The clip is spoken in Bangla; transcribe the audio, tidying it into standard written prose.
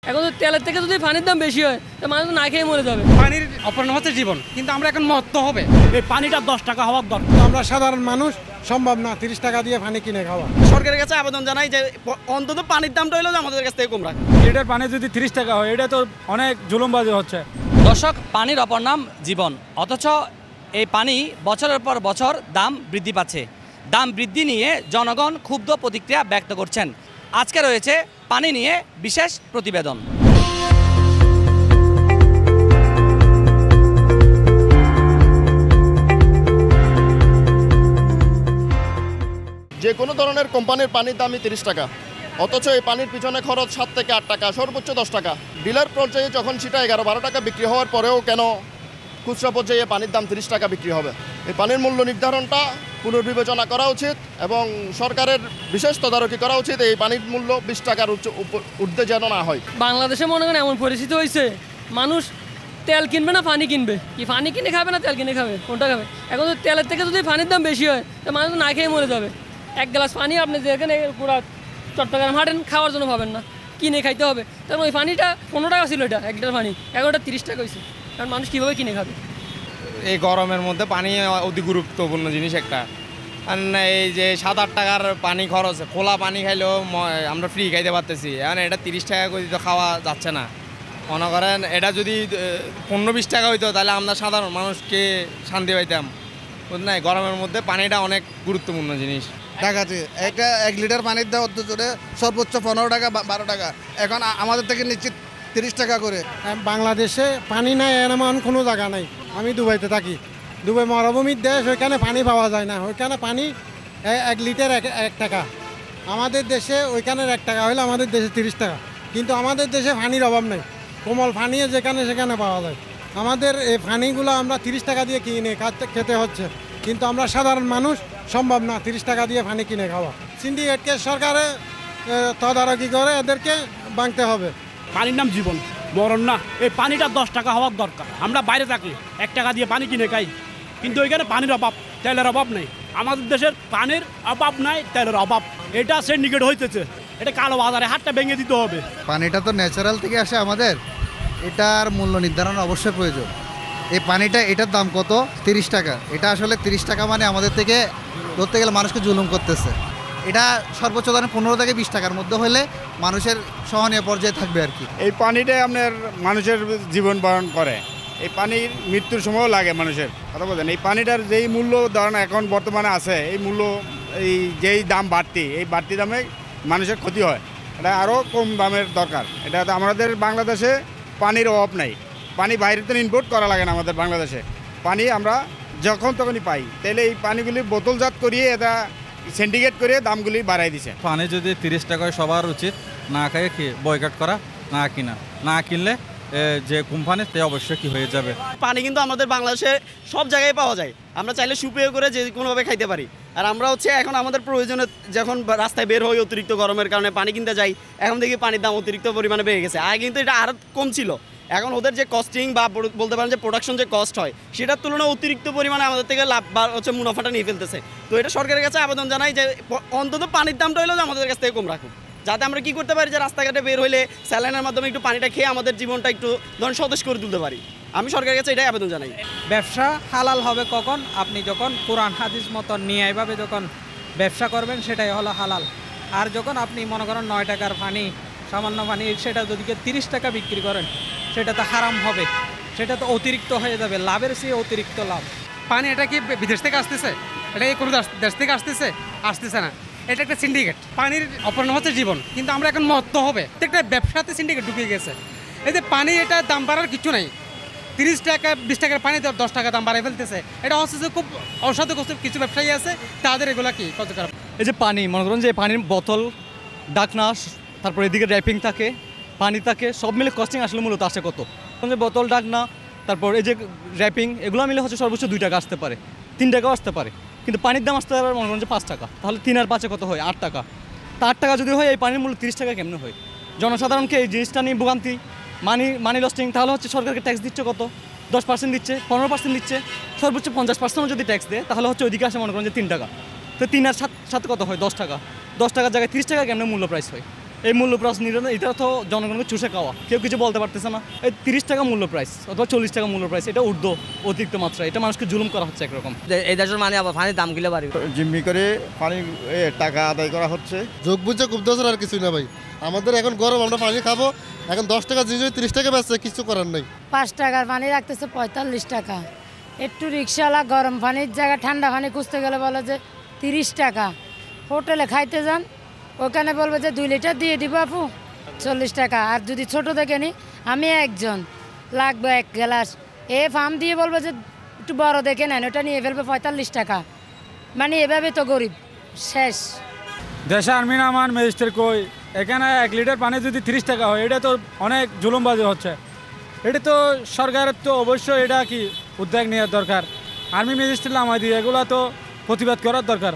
এখন তো তেলের থেকে যদি পানির দাম বেশি হয় তো মানুষ না খেয়ে মরে যাবে। পানির অপূর্ণ হচ্ছে জীবন, কিন্তু আমরা এখন মত্ত হবে। এই পানিটা 10 টাকা হওয়ার দরকার। আমরা সাধারণ মানুষ সম্ভব না 30 টাকা দিয়ে পানি কিনে খাওয়া। সরকারের কাছে আবেদন জানাই যে অন্তত পানির দামটা হইলেও আমাদের কাছ থেকে কম রাখে। লিটার পানি যদি 30 টাকা হয়, এটা তো অনেক জুলুমবাজি হচ্ছে। দর্শক, পানির অপর নাম জীবন, অথচ এই পানি বছরের পর বছর দাম বৃদ্ধি পাচ্ছে। দাম বৃদ্ধি নিয়ে জনগণ ক্ষুব্ধ প্রতিক্রিয়া ব্যক্ত করছেন। আজকে রয়েছে পানি নিয়ে বিশেষ প্রতিবেদন। যে কোনো ধরনের কোম্পানির পানির দামই 30 টাকা, অথচ এই পানির পিছনে খরচ 7 থেকে 8 টাকা, সর্বোচ্চ 10 টাকা। ডিলার পর্যায়ে যখন সেটা 11-12 টাকা বিক্রি হওয়ার পরেও কেন খুচরা পর্যায়ে পানির দাম 30 টাকা বিক্রি হবে? এই পানির মূল্য নির্ধারণটা পুনর্বিবেচনা করা উচিত এবং সরকারের বিশেষ তদারকি করা উচিত। এই পানির মূল্য 20 টাকার ঊর্ধ্বে যেন না হয়। বাংলাদেশে মনে করেন এমন পরিস্থিতি হয়েছে, মানুষ তেল কিনবে না পানি কিনবে, কি পানি কিনে খাবে না তেল কিনে খাবে, কোনটা খাবে? এখন তো তেলের থেকে যদি পানির দাম বেশি হয় তো মানুষ না খেয়ে মরে যাবে। এক গ্লাস পানি আপনি যেখানে পুরো চট্টগ্রাম হাঁটেন খাওয়ার জন্য পাবেন না, কিনে খাইতে হবে। তার ওই পানিটা 15 টাকা ছিল, এটা 1 লিটার পানি, এখন ওটা 30 টাকা হয়েছে। কারণ মানুষ কীভাবে কিনে খাবে? এই গরমের মধ্যে পানি অতি গুরুত্বপূর্ণ জিনিস একটা। আর এই যে 7-8 টাকার পানি খরচ, খোলা পানি খাইলেও আমরা ফ্রি খাইতে পারতেছি, এখন এটা 30 টাকা করে তো খাওয়া যাচ্ছে না। মনে করেন এটা যদি 15-20 টাকা হইতো তাহলে আমরা সাধারণ মানুষকে শান্তি পাইতাম, বুঝলেন? গরমের মধ্যে পানিটা অনেক গুরুত্বপূর্ণ জিনিস। দেখাচ্ছি একটা 1 লিটার পানির দাম অন্তরে সর্বোচ্চ 15 টাকা 12 টাকা, এখন আমাদের থেকে নিশ্চিত 30 টাকা করে। বাংলাদেশে পানি নাই এমন কোনো জায়গা নাই। আমি দুবাইতে থাকি, দুবাই মরুভূমির দেশ, ওইখানে পানি পাওয়া যায় না। ওইখানে পানি 1 লিটার 1 টাকা। আমাদের দেশে ওইখানের 1 টাকা হলে আমাদের দেশে 30 টাকা, কিন্তু আমাদের দেশে পানির অভাব নেই। কোমল পানি যেখানে সেখানে পাওয়া যায়। আমাদের এই পানিগুলো আমরা 30 টাকা দিয়ে কিনে খেতে হচ্ছে, কিন্তু আমরা সাধারণ মানুষ সম্ভব না 30 টাকা দিয়ে পানি কিনে খাওয়া। সিন্ডিকেটকে সরকারে তদারকি করে এদেরকে ভাঙতে হবে। পানির নাম জীবন, মরণ না। এই পানিটা 10 টাকা হওয়ার দরকার। আমরা বাইরে থাকি 1 টাকা দিয়ে পানি কিনে খাই, কিন্তু ওইখানে পানির অভাব, তেলের অভাব নেই। আমাদের দেশের পানির অভাব নাই, তেলের অভাব। এটা সিন্ডিকেট হইতেছে, এটা কালো বাজারে হাতটা ভেঙে দিতে হবে। পানিটা তো ন্যাচারাল থেকে আসে আমাদের, এটার মূল্য নির্ধারণ অবশ্যই প্রয়োজন। এই পানিটা, এটার দাম কত? 30 টাকা। এটা আসলে 30 টাকা মানে আমাদের থেকে ধরতে গেলে মানুষকে জুলুম করতেছে। এটা সর্বোচ্চ ধরেন 15 থেকে 20 টাকার মধ্যে হলে মানুষের সহনীয় পর্যায়ে থাকবে আর কি। এই পানিটাই আপনার মানুষের জীবন বরণ করে। এই পানির মৃত্যুর সময়ও লাগে মানুষের, কথা বলছেন। এই পানিটার যেই মূল্য ধরেন এখন বর্তমানে আছে, এই মূল্য এই যেই দাম বাড়তি, এই বাড়তি দামে মানুষের ক্ষতি হয়। এটা আরও কম দামের দরকার। এটা আমাদের বাংলাদেশে পানির অভাব নাই। পানি বাইরে তো ইম্পোর্ট করা লাগে না আমাদের বাংলাদেশে। পানি আমরা যখন তখনই পাই। তাহলে এই পানিগুলি বোতলজাত করিয়ে এটা সিন্ডিকেট করে দামগুলি বাড়াই দিছে। পানি যদি 30 টাকায় সবার উচিত, না খাইয়ে কি বয়কট করা, না কিনা। না কিনলে যে কোম্পানি সে অবশ্যই কি হয়ে যাবে। পানি কিন্তু আমাদের বাংলাদেশে সব জায়গায় পাওয়া যায়, আমরা চাইলে সুপেয় করে যে কোনোভাবে খাইতে পারি। আর আমরা এখন আমাদের প্রয়োজনে যখন রাস্তায় বের হই অতিরিক্ত গরমের কারণে পানি কিনতে যাই, এখন দেখি পানির দাম অতিরিক্ত পরিমাণে বেড়ে গেছে। আগে কিন্তু এটা আরও কম ছিল। এখন ওদের যে কস্টিং বা বলতে পারেন যে প্রোডাকশন যে কস্ট হয়, সেটার তুলনায় অতিরিক্ত পরিমাণে আমাদের থেকে লাভ বা মুনাফাটা নিয়ে ফেলতেছে। তো এটা সরকারের কাছে আবেদন জানাই যে অন্তত পানির দামটা হলেও আমাদের কাছ থেকে কম রাখুন, যাতে আমরা কি করতে পারি যে রাস্তাঘাটে বের হইলে স্যালাইনের মাধ্যমে একটু পানিটা খেয়ে আমাদের জীবনটা একটু ধরুন সতেজ করে তুলতে পারি। আমি সরকারের কাছে এটাই আবেদন জানাই। ব্যবসা হালাল হবে কখন? আপনি যখন কোরআন হাদিস মতন ন্যায়ভাবে যখন ব্যবসা করবেন, সেটাই হলো হালাল। আর যখন আপনি মনে করেন 9 টাকার পানি, সামান্য পানি, সেটা যদি 30 টাকা বিক্রি করেন, সেটা তো হারাম হবে, সেটা তো অতিরিক্ত হয়ে যাবে, লাভের চেয়ে অতিরিক্ত লাভ। পানি এটা কি বিদেশ থেকে আসতেছে? এটা কি কোনো দেশ থেকে আসতেছে না। এটা একটা সিন্ডিকেট। পানির অপূর্ণ হচ্ছে জীবন, কিন্তু আমরা এখন মত্ত হবে। একটা ব্যবসাতে সিন্ডিকেট ঢুকে গেছে। এই যে পানি, এটা দাম বাড়ার কিছু নাই। 30 টাকা 20 টাকার পানি 10 টাকা দাম বাড়াই ফেলতেছে। এটা হচ্ছে যে খুব অসাধু কিছু ব্যবসায়ী আছে, তাদের এগুলা কি কত খারাপ। এই যে পানি, মনে করেন যে পানির বোতল, ডাকনা, তারপর এদিকে র্যাপিং থাকে, পানি থাকে, সব মিলে কস্টিং আসলে মূলত আসে কত? যে বোতল, ডাকনা, তারপর এই যে র্যাপিং, এগুলো মিলে হচ্ছে সর্বোচ্চ 2 টাকা আসতে পারে, 3 টাকাও আসতে পারে। কিন্তু পানির দাম আসতে পারে মনে করেন যে 5 টাকা। তাহলে 3 আর 5 কত হয়? 8 টাকা। তা 8 টাকা যদি হয়, এই পানির মূল্য 30 টাকা কেমনে হয়? জনসাধারণকে এই জিনিসটা নিয়ে ভোগান্তি, মানি লস্টিং। তাহলে হচ্ছে সরকারকে ট্যাক্স দিচ্ছে কত? 10% দিচ্ছে, 15% দিচ্ছে, সর্বোচ্চ 50% যদি ট্যাক্স দেয়, তাহলে হচ্ছে ওইদিকে আসে মনে করেন যে 3 টাকা। তো 3 আর 7 কত হয়? 10 টাকা। 10 টাকার জায়গায় 30 টাকা কেমনে মূল্য প্রাইস হয়? এই মূল্য প্রাইস নির্ধারণ এটা তো জনগণকে চুষে খাওয়া, কেউ কিছু বলতে পারতেছে না। এই 30 টাকা মূল্য প্রাইস অথবা 40 টাকা মূল্য প্রাইস, এটা ঊর্ধ্ব অতিরিক্ত মাত্রা, এটা মানুষকে জুলুম করা হচ্ছে একরকম। এই দেশের মানে আবার পানির দাম কিলো বাড়ি জিম্মি করে পানি টাকা আদায় করা হচ্ছে। যোগ বুঝছে খুব দোষের আর কিছুই না ভাই, আমাদের এখন গরম, আমরা পানি খাবো, এখন 10 টাকা জিনিস 30 টাকা বেচছে, কিছু করার নেই। 5 টাকার পানি রাখতেছে 45 টাকা। একটু রিক্সাওয়ালা গরম পানির জায়গায় ঠান্ডা পানি খুঁজতে গেলে বলে যে 30 টাকা। হোটেলে খাইতে যান, ওখানে বলবে যে 2 লিটার দিয়ে দিব আপু, 40 টাকা। আর যদি ছোট দেখে নি, আমি একজন, লাগবে 1 গ্লাস, ফার্ম দিয়ে বলবে যে একটু বড় দেখে নেন, ওটা নিয়ে ফেলবে 45 টাকা। মানে এভাবে তো গরিব শেষ। দেশে আর্মি নামান ম্যাজিস্ট্রেট কই, এখানে 1 লিটার পানি যদি 30 টাকা হয়, এটা তো অনেক জুলুমবাজি হচ্ছে। এটা তো সরকারের তো অবশ্যই এটা কি উদ্যোগ নেওয়ার দরকার। আর্মি ম্যাজিস্ট্রেট নামাই দিয়ে এগুলো তো প্রতিবাদ করার দরকার।